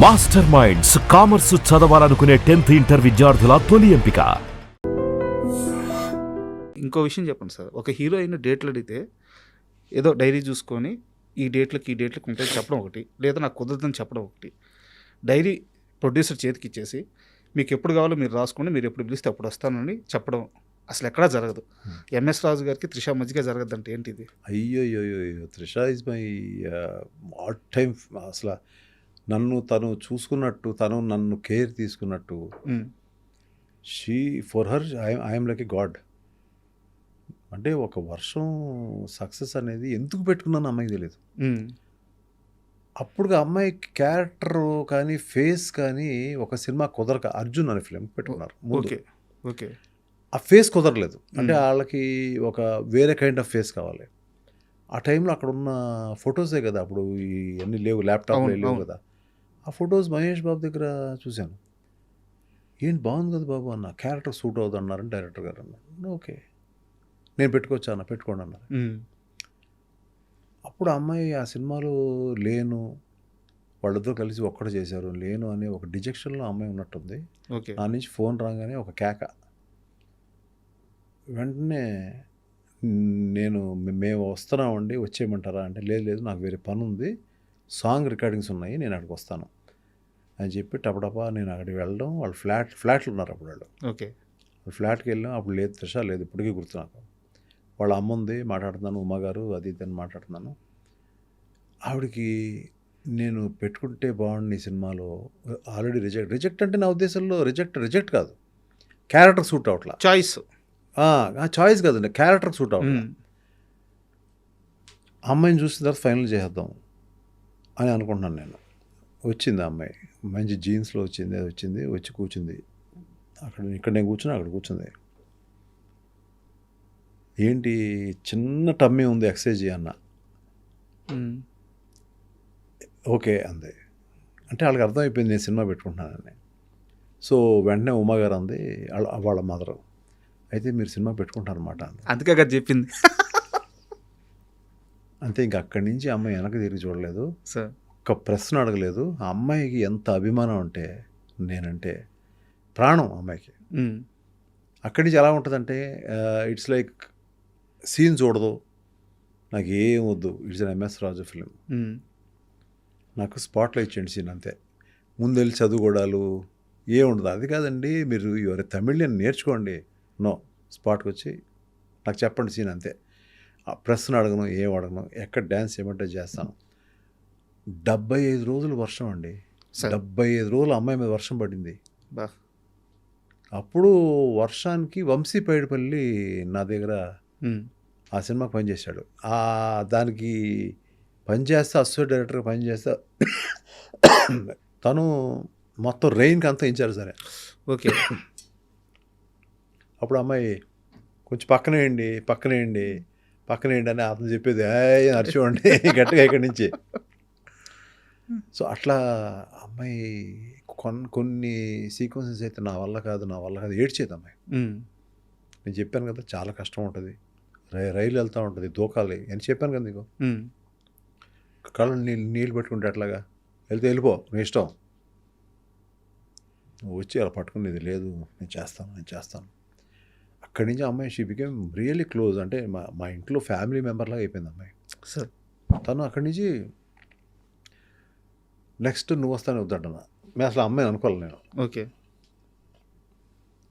Master minds commerce చదవాలనుకునే 10th inter విద్యార్థుల తొలి ఎంపిక. ఇంకో విషయం చెప్పండి సార్, ఒక హీరోయిన్ డేట్లు అడిగితే ఏదో డైరీ చూసుకొని ఈ డేట్లకి ఉంటాయి చెప్పడం ఒకటి, లేదా నాకు కుదరదని చెప్పడం ఒకటి. డైరీ ప్రొడ్యూసర్ చేతికి ఇచ్చేసి మీకు ఎప్పుడు కావాలో మీరు రాసుకోండి, మీరు ఎప్పుడు పిలిస్తే అప్పుడు వస్తానని చెప్పడం అసలు ఎక్కడా జరగదు. ఎంఎస్ రాజు గారికి త్రిష మధ్యగా జరగద్దంటే ఏంటిది? అయ్యో Trisha is my all time. అసలు నన్ను తను చూసుకున్నట్టు, తను నన్ను కేర్ తీసుకున్నట్టు, she for her I'm like a God. అంటే ఒక వర్షం సక్సెస్ అనేది ఎందుకు పెట్టుకున్నాను అమ్మాయికి తెలియదు. అప్పుడు అమ్మాయి క్యారెక్టర్ కానీ ఫేస్ కానీ ఒక సినిమా కుదరక అర్జున్ అనే ఫిలిం పెట్టుకున్నారు. ఓకే ఆ ఫేస్ కుదరలేదు. అంటే వాళ్ళకి ఒక వేరే కైండ్ ఆఫ్ ఫేస్ కావాలి. ఆ టైంలో అక్కడ ఉన్న ఫొటోసే కదా, అప్పుడు ఇవన్నీ లేవు, ల్యాప్టాప్లో లేవు కదా. ఆ ఫొటోస్ మహేష్ బాబు దగ్గర చూశాను. ఏంటి బాగుంది కదా బాబు అన్న, క్యారెక్టర్ సూట్ అవుతుంది అన్నారని డైరెక్టర్ గారు అన్నారు. ఓకే నేను పెట్టుకోవచ్చా అన్న, పెట్టుకోండి అన్నారు. అప్పుడు అమ్మాయి ఆ సినిమాలో లేను, వాళ్ళిద్దరూ కలిసి ఒక్కడ చేశారు, లేను అనే ఒక డిజెక్షన్లో అమ్మాయి ఉన్నట్టుంది. నా నుంచి ఫోన్ రాగానే ఒక కేక. వెంటనే మేము వస్తున్నామండి, వచ్చేయమంటారా అంటే, లేదు నాకు వేరే పని ఉంది, సాంగ్ రికార్డింగ్స్ ఉన్నాయి, నేను అక్కడికి వస్తాను అని చెప్పి టపటపా నేను అక్కడికి వెళ్ళడం. వాళ్ళు ఫ్లాట్లు ఉన్నారు అప్పుడు వాళ్ళు. వాళ్ళు ఫ్లాట్కి వెళ్ళాం. అప్పుడు లేదు త్రిష లేదు, ఇప్పటికీ గుర్తు నాకు. వాళ్ళ అమ్మ ఉంది, మాట్లాడుతున్నాను, ఉమ్మగారు అది ఇది మాట్లాడుతున్నాను. ఆవిడకి నేను పెట్టుకుంటే బాగుండి ఈ సినిమాలో, ఆల్రెడీ రిజెక్ట్ అంటే నా ఉద్దేశంలో రిజెక్ట్ కాదు, క్యారెక్టర్ సూట్ అవట్లా. చాయిస్ కాదండి, క్యారెక్టర్ సూట్ అవట్లా. అమ్మాయిని చూసిన తర్వాత ఫైనల్ చేద్దాం అని అనుకుంటున్నాను నేను. వచ్చింది ఆ అమ్మాయి, మంచి జీన్స్లో వచ్చి కూర్చుంది ఇక్కడ నేను కూర్చున్నా, అక్కడ కూర్చుంది. ఏంటి చిన్న టమ్మీ ఉంది, ఎక్సర్సైజ్ అన్న. ఓకే అంది. అంటే వాళ్ళకి అర్థమైపోయింది నేను సినిమా పెట్టుకుంటున్నానని. సో వెంటనే ఉమ్మగారు అంది, వాళ్ళ మదరు, అయితే మీరు సినిమా పెట్టుకుంటారన్నమాట అంది. అందుకే కదా చెప్పింది. అంతే, ఇంక అక్కడి నుంచి అమ్మాయి వెనక్కి తిరిగి చూడలేదు, ఒక్క ప్రశ్న అడగలేదు. ఆ అమ్మాయికి ఎంత అభిమానం అంటే, నేనంటే ప్రాణం అమ్మాయికి. అక్కడి నుంచి ఎలా ఉంటుందంటే, ఇట్స్ లైక్ సీన్ చూడదు, నాకు ఏం వద్దు, it's an MS Raju film, నాకు స్పాట్లో ఇచ్చేయండి సీన్ అంతే, ముందెళ్ళి చదువుకోవడాలు ఏం ఉండదు. అది కాదండి, మీరు ఎవరి తమిళని నేర్చుకోండి, నో, స్పాట్కి వచ్చి నాకు చెప్పండి సీన్ అంతే. ప్రశ్న అడగను, ఏం అడగను, ఎక్కడ డ్యాన్స్ చేయమంటే చేస్తాను. 75 రోజులు వర్షం అండి, 75 రోజులు అమ్మాయి మీద వర్షం పడింది. అప్పుడు వర్షానికి వంశీ పైడిపల్లి నా దగ్గర ఆ సినిమాకి పనిచేశాడు. దానికి పనిచేస్తే అసోసియేట్ డైరెక్టర్గా పనిచేస్తే తను మొత్తం రెయిన్కి అంతా ఇచ్చారు సరే. ఓకే అప్పుడు అమ్మాయి కొంచెం పక్కనేయండి అని అతను చెప్పేది, అరిచివ్వండి గట్టిగా ఇక్కడి నుంచి. సో అట్లా అమ్మాయి కొన్ని సీక్వెన్సెస్ అయితే నా వల్ల కాదు ఏడ్చేది అమ్మాయి. నేను చెప్పాను కదా చాలా కష్టం ఉంటుంది, రైలు వెళ్తూ ఉంటుంది, దూకాలి అని చెప్పాను కదా నీకు. కళ్ళు నీళ్ళు పెట్టుకుంటే అట్లాగా వెళ్ళిపో, నీ ఇష్టం, నువ్వు వచ్చి అలా పట్టుకునేది లేదు, నేను చేస్తాను. అక్కడి నుంచి అమ్మాయి షీ బికేమ్ రియల్లీ క్లోజ్. అంటే మా ఇంట్లో ఫ్యామిలీ మెంబర్ లాగా అయిపోయింది అమ్మాయి. తను అక్కడి నుంచి నెక్స్ట్ నువ్వు వస్తానే వద్దంటున్నా. మేము అసలు అమ్మాయిని అనుకోవాలి నేను. ఓకే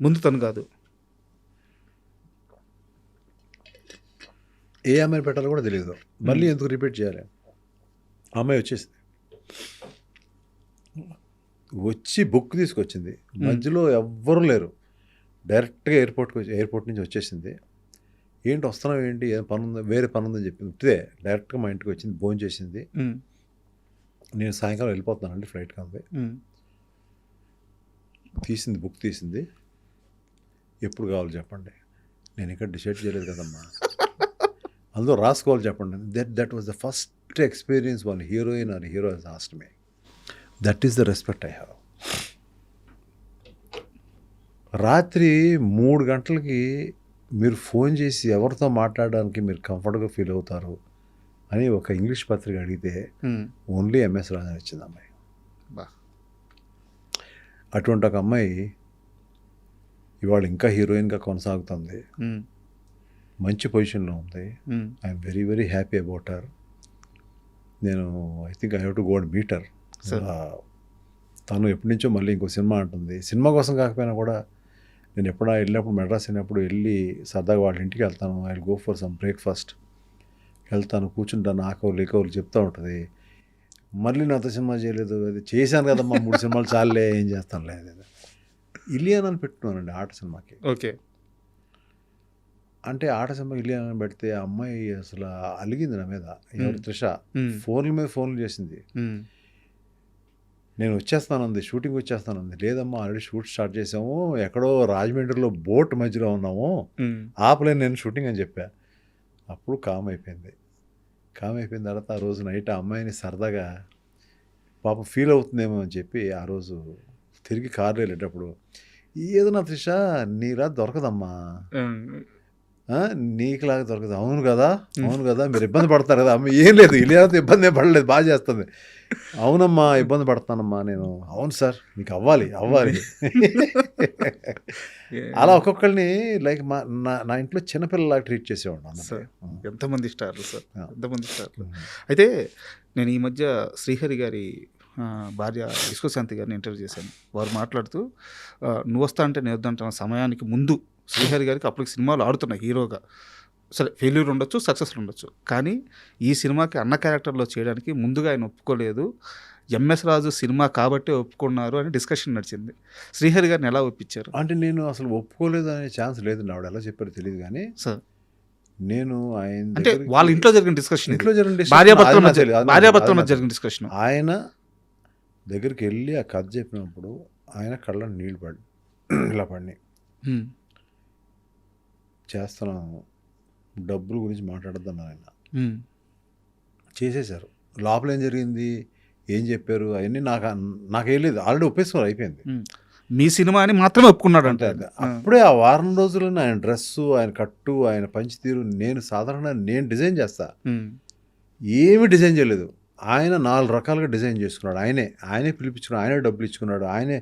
ముందు తను కాదు, ఏ అమ్మాయిని పెట్టాలో కూడా తెలియదు, మళ్ళీ ఎందుకు రిపీట్ చేయాలి. అమ్మాయి వచ్చి బుక్ తీసుకొచ్చింది, మధ్యలో ఎవ్వరూ లేరు, డైరెక్ట్గా ఎయిర్పోర్ట్ నుంచి వచ్చేసింది. ఏంటి వస్తున్నావు ఏంటి, ఏం పని ఉందా, వేరే పని ఉందని చెప్పింది. ఇదే డైరెక్ట్గా మా ఇంటికి వచ్చింది, భోజనం చేసింది. నేను సాయంకాలం వెళ్ళిపోతున్నానండి ఫ్లైట్కి అంది. బుక్ తీసింది, ఎప్పుడు కావాలి చెప్పండి, నేను ఇంకా డిసైడ్ చేయలేదు కదమ్మా, అందులో రాసుకోవాలి చెప్పండి. That was the first experience one heroine or hero has asked me. That is the respect I have. రాత్రి 3 గంటలకి మీరు ఫోన్ చేసి ఎవరితో మాట్లాడడానికి మీరు కంఫర్ట్గా ఫీల్ అవుతారు అని ఒక ఇంగ్లీష్ పత్రిక అడిగితే ఓన్లీ ఎంఎస్ రాజు ఇచ్చింది అమ్మాయి. అటువంటి ఒక అమ్మాయి ఇవాళ ఇంకా హీరోయిన్గా కొనసాగుతుంది, మంచి పొజిషన్లో ఉంది. I'm very very happy about her. నేను I think I have to go and meet her. తను ఎప్పటి నుంచో మళ్ళీ ఇంకో సినిమా అంటుంది. సినిమా కోసం కాకపోయినా కూడా నేను ఎప్పుడైనా వెళ్ళినప్పుడు, మెడ్రాస్ వెళ్ళినప్పుడు వెళ్ళి సరదాగా వాళ్ళ ఇంటికి వెళ్తాను. I will go for some breakfast. వెళ్తాను, కూర్చుంటాను, ఆకవులు చెప్తూ ఉంటుంది. మళ్ళీ నాతో సినిమా చేయలేదు, అది చేశాను కదమ్మా 3 సినిమాలు చాలే, ఏం చేస్తాను లేదు. ఇలియానా అని పెట్టుకున్నానండి ఆట సినిమాకి. ఓకే. అంటే ఆట సినిమా ఇలియానా అని పెడితే ఆ అమ్మాయి అసలు అలిగింది నా మీద. ఎవరు? త్రిష. ఫోన్ల మీద ఫోన్లు చేసింది. నేను వచ్చేస్తానంది, షూటింగ్ వచ్చేస్తానంది. లేదమ్మా ఆల్రెడీ షూట్ స్టార్ట్ చేసాము, ఎక్కడో రాజమండ్రిలో బోట్ మధ్యలో ఉన్నాము, ఆపలేను నేను షూటింగ్ అని చెప్పా. అప్పుడు కామ్ అయిపోయింది. కామ్ అయిపోయిన తర్వాత ఆ రోజు నైట్ ఆ అమ్మాయిని సరదాగా పాపం ఫీల్ అవుతుందేమో అని చెప్పి ఆ రోజు తిరిగి కారు వెళ్ళేటప్పుడు, ఏదన్నా త్రిష నీలా దొరకదమ్మా, నీకులాగా దొరకదు. అవును కదా, అవును కదా, మీరు ఇబ్బంది పడతారు కదా. అమ్మ ఏం లేదు, ఇలియానాతో ఇబ్బంది ఏం పడలేదు, బాగా చేస్తుంది. అవునమ్మా ఇబ్బంది పడతానమ్మా నేను. అవును సార్ మీకు అవ్వాలి అవ్వాలి. అలా ఒక్కొక్కరిని లైక్ నా ఇంట్లో చిన్నపిల్లలాగా ట్రీట్ చేసేవాడు. సార్ ఎంతమంది స్టార్లు సార్, ఎంతమంది స్టార్లు. అయితే నేను ఈ మధ్య శ్రీహరి గారి భార్య విశ్వశాంతి గారిని ఇంటర్వ్యూ చేశాను. వారు మాట్లాడుతూ నువ్వు వస్తా అంటే నేను వద్దంటున్న సమయానికి ముందు శ్రీహరి గారికి అప్పటికి సినిమాలు ఆడుతున్నాయి హీరోగా. సరే ఫెయిల్యూర్ ఉండొచ్చు, సక్సెస్లు ఉండొచ్చు, కానీ ఈ సినిమాకి అన్న క్యారెక్టర్లో చేయడానికి ముందుగా ఆయన ఒప్పుకోలేదు. ఎంఎస్ రాజు సినిమా కాబట్టే ఒప్పుకున్నారు అని డిస్కషన్ నడిచింది. శ్రీహరి గారిని ఎలా ఒప్పించారు? అంటే నేను అసలు ఒప్పుకోలేదు అనే ఛాన్స్ లేదు. ఆవిడ ఎలా చెప్పారో తెలియదు కానీ సార్, నేను ఆయన అంటే వాళ్ళ ఇంట్లో జరిగిన డిస్కషన్, ఇంట్లో జరిగిన భార్యాభర్తల మధ్య జరిగిన డిస్కషన్. ఆయన దగ్గరికి వెళ్ళి ఆ కథ చెప్పినప్పుడు ఆయన కళ్ళ నీళ్ళు ఇలా పడినాయి. చేస్తున్నాము, డబ్బుల గురించి మాట్లాడద్దాను ఆయన. చేసేశారు. లోపల ఏం జరిగింది, ఏం చెప్పారు అవన్నీ నాకేం లేదు. ఆల్రెడీ ఒప్పేసుకున్నారు, అయిపోయింది. మీ సినిమా అని మాత్రమే ఒప్పుకున్నాడు అంటే అప్పుడే ఆ వారం రోజుల్లోనే ఆయన డ్రెస్సు, ఆయన కట్టు, ఆయన పంచితీరు నేను డిజైన్ చేస్తా. ఏమీ డిజైన్ చేయలేదు. ఆయన 4 రకాలుగా డిజైన్ చేసుకున్నాడు. ఆయనే పిలిపించుకున్నాడు, ఆయనే డబ్బులు ఇచ్చుకున్నాడు. ఆయనే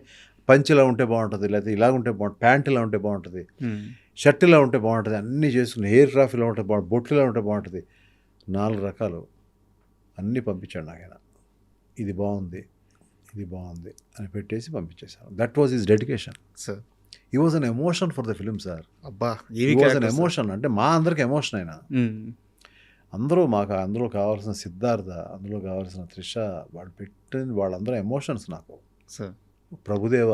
పంచి ఇలా ఉంటే బాగుంటుంది, లేకపోతే ఇలా ఉంటే బాగుంటుంది, ప్యాంట్ ఇలా ఉంటే బాగుంటుంది, షర్ట్ ఇలా ఉంటే బాగుంటుంది, అన్నీ చేసుకున్నాడు. హెయిర్ క్రాఫ్ ఇలా ఉంటే బాగుంటుంది, బొట్లు ఇలా ఉంటే బాగుంటుంది, 4 రకాలు అన్నీ పంపించాడు నాకు ఆయన. ఇది బాగుంది అని పెట్టేసి పంపించేశాను. That was his dedication sir. He was an emotion for the film sir. అబ్బా, హీ వాజ్ అన్ ఎమోషన్. అంటే మా అందరికి ఎమోషన్ ఆయన. అందులో కావాల్సిన సిద్ధార్థ, అందులో కావాల్సిన త్రిష, వాళ్ళు పెట్టిన వాళ్ళందరూ ఎమోషన్స్ నాకు. సార్ ప్రభుదేవ,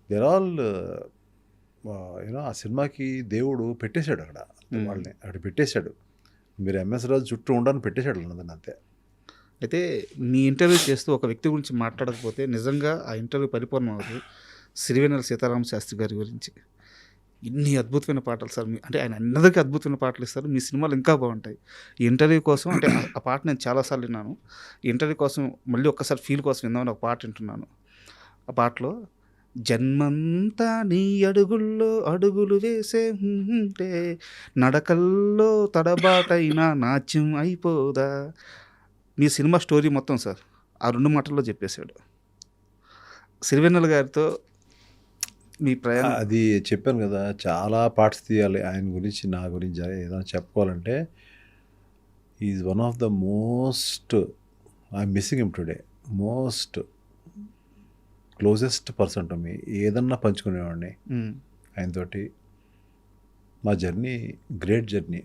దేర్ ఆల్ ఆ సినిమాకి దేవుడు పెట్టేశాడు అక్కడ, వాళ్ళని అక్కడ పెట్టేశాడు. మీరు ఎంఎస్ రాజు చుట్టూ ఉండని పెట్టేశాడు అన్నదాన్ని, అంతే. అయితే మీ ఇంటర్వ్యూ చేస్తూ ఒక వ్యక్తి గురించి మాట్లాడకపోతే నిజంగా ఆ ఇంటర్వ్యూ పరిపూర్ణం అవుతుంది. సిరివెన్నెల సీతారామ శాస్త్రి గారి గురించి ఇన్ని అద్భుతమైన పాటలు సార్. అంటే ఆయన అందరికీ అద్భుతమైన పాటలు ఇస్తారు. మీ సినిమాలు ఇంకా బాగుంటాయి. ఈ ఇంటర్వ్యూ కోసం అంటే ఆ పాట నేను చాలాసార్లు విన్నాను. ఈ ఇంటర్వ్యూ కోసం మళ్ళీ ఒక్కసారి ఫీల్ కోసం విందామని ఒక పాట వింటున్నాను. ఆ పాటలో జన్మంతా నీ అడుగుల్లో అడుగులు వేసే ఉంటే నడకల్లో తడబాటైనా నాట్యం అయిపోదా. మీ సినిమా స్టోరీ మొత్తం సార్ ఆ 2 మాటల్లో చెప్పేశాడు. సిరివెన్నెల గారితో మీ ప్రయాణం, అది చెప్పాను కదా, చాలా పార్ట్స్ తీయాలి ఆయన గురించి, నా గురించి ఏదైనా చెప్పుకోవాలంటే is one of the most, I'm missing him today, most closest person to me. ఏదన్నా పంచుకునేవాడిని ఆయనతోటి. మా జర్నీ గ్రేట్ జర్నీ.